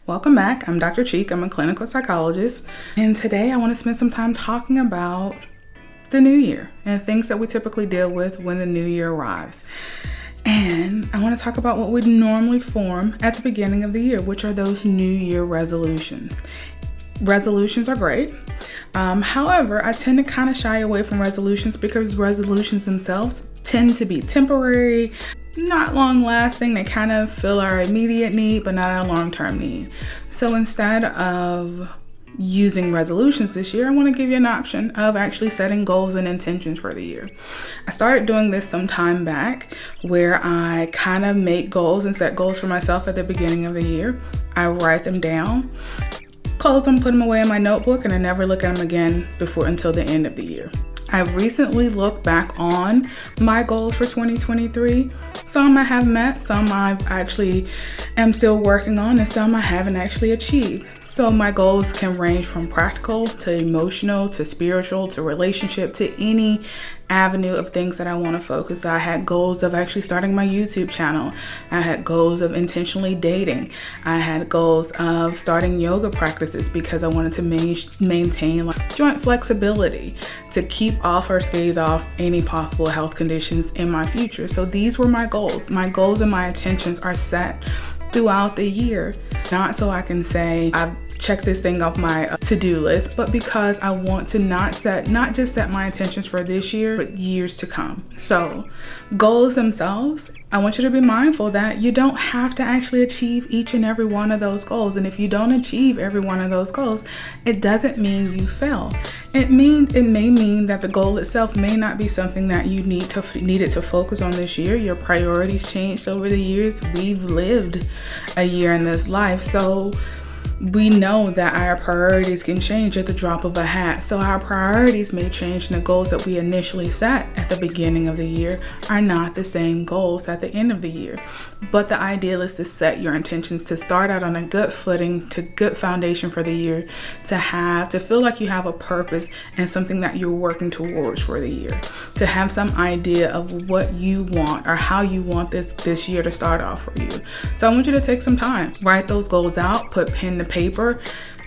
Welcome back. I'm Dr. Cheek. I'm a clinical psychologist. And today I want to spend some time talking about the new year and things that we typically deal with when the new year arrives. And I want to talk about what we normally form at the beginning of the year, which are those New Year resolutions. Resolutions are great. However, I tend to kind of shy away from resolutions because resolutions themselves tend to be temporary, not long lasting. They kind of fill our immediate need, but not our long-term need. So instead of using resolutions this year, I want to give you an option of actually setting goals and intentions for the year. I started doing this some time back where I kind of make goals and set goals for myself at the beginning of the year. I write them down, close them, put them away in my notebook, and I never look at them again until the end of the year. I've recently looked back on my goals for 2023. Some I have met, some I actually am still working on, and some I haven't actually achieved. So my goals can range from practical to emotional to spiritual to relationship to any avenue of things that I want to focus. I had goals of actually starting my YouTube channel. I had goals of intentionally dating. I had goals of starting yoga practices because I wanted to maintain joint flexibility to keep off or stave off any possible health conditions in my future. So these were my goals. My goals and my intentions are set throughout the year, not so I can say I've check this thing off my to-do list, but because I want to not just set my intentions for this year, but years to come. So goals themselves, I want you to be mindful that you don't have to actually achieve each and every one of those goals. And if you don't achieve every one of those goals, it doesn't mean you fail. It may mean that the goal itself may not be something that you needed to focus on this year. Your priorities changed over the years. We've lived a year in this life, so we know that our priorities can change at the drop of a hat. So our priorities may change, and the goals that we initially set at the beginning of the year are not the same goals at the end of the year. But the ideal is to set your intentions, to start out on a good footing, to good foundation for the year, to feel like you have a purpose and something that you're working towards for the year, to have some idea of what you want or how you want this year to start off for you. So I want you to take some time, write those goals out, put pen to paper,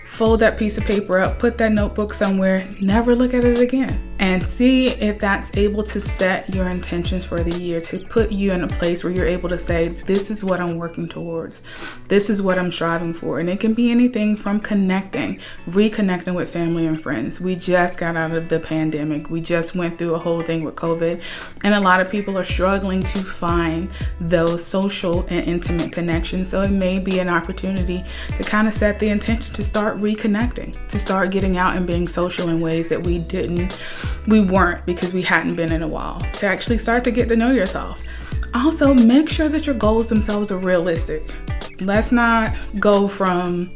fold that piece of paper up, put that notebook somewhere, never look at it again, and see if that's able to set your intentions for the year, to put you in a place where you're able to say, this is what I'm working towards. This is what I'm striving for. And it can be anything from reconnecting with family and friends. We just got out of the pandemic. We just went through a whole thing with COVID. And a lot of people are struggling to find those social and intimate connections. So it may be an opportunity to kind of set the intention to start reconnecting, to start getting out and being social in ways that we weren't because we hadn't been in a while, to actually start to get to know yourself. Also, make sure that your goals themselves are realistic. Let's not go from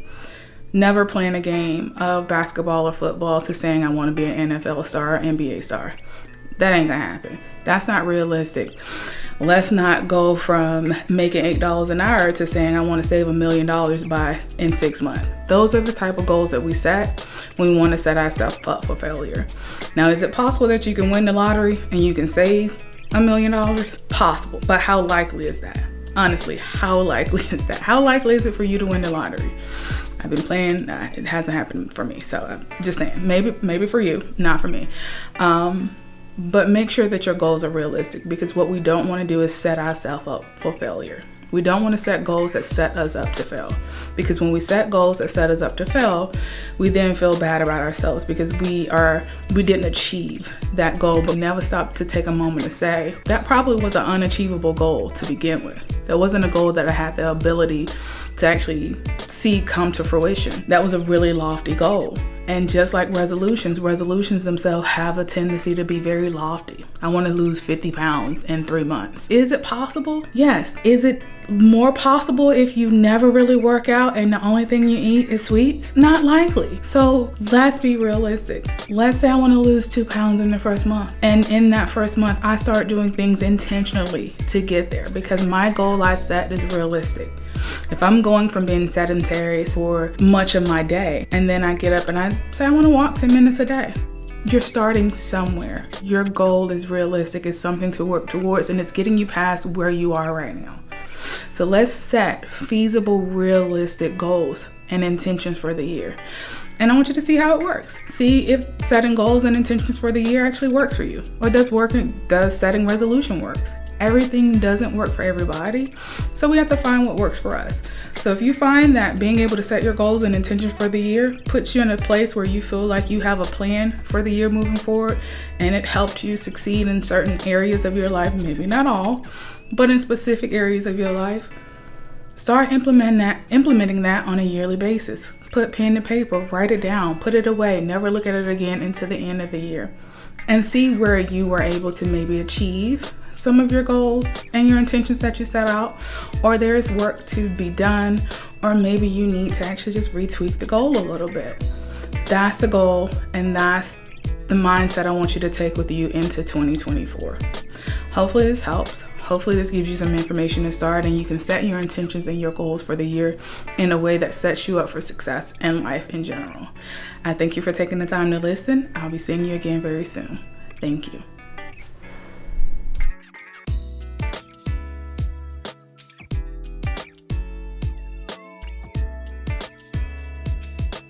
never playing a game of basketball or football to saying I want to be an NFL star or NBA star. That ain't gonna happen. That's not realistic. Let's not go from making $8 an hour to saying I want to save $1 million in 6 months. Those are the type of goals that we set when we want to set ourselves up for failure. Now, is it possible that you can win the lottery and you can save $1 million? Possible, but how likely is that? Honestly, how likely is that? How likely is it for you to win the lottery? I've been playing, it hasn't happened for me, so I'm just saying, maybe for you, not for me. But make sure that your goals are realistic, because what we don't want to do is set ourselves up for failure. We don't want to set goals that set us up to fail, because when we set goals that set us up to fail, we then feel bad about ourselves because we didn't achieve that goal, but never stop to take a moment to say, that probably was an unachievable goal to begin with. That wasn't a goal that I had the ability to actually see come to fruition. That was a really lofty goal. And just like resolutions themselves have a tendency to be very lofty. I want to lose 50 pounds in 3 months. Is it possible? Yes. Is it more possible if you never really work out and the only thing you eat is sweets? Not likely. So let's be realistic. Let's say I want to lose 2 pounds in the first month. And in that first month, I start doing things intentionally to get there because my goal I set is realistic. If I'm going from being sedentary for much of my day, and then I get up and I say I want to walk 10 minutes a day, you're starting somewhere. Your goal is realistic. It's something to work towards, and it's getting you past where you are right now. So let's set feasible, realistic goals and intentions for the year. And I want you to see how it works. See if setting goals and intentions for the year actually works for you. Or does setting resolution works? Everything doesn't work for everybody, so we have to find what works for us. So if you find that being able to set your goals and intentions for the year puts you in a place where you feel like you have a plan for the year moving forward, and it helped you succeed in certain areas of your life, maybe not all, but in specific areas of your life, start implementing that on a yearly basis. Put pen to paper, write it down, put it away, never look at it again until the end of the year, and see where you were able to maybe achieve some of your goals and your intentions that you set out, or there's work to be done, or maybe you need to actually just retweak the goal a little bit. That's the goal, and that's the mindset I want you to take with you into 2024. Hopefully this helps. Hopefully this gives you some information to start, and you can set your intentions and your goals for the year in a way that sets you up for success in life in general. I thank you for taking the time to listen. I'll be seeing you again very soon. Thank you.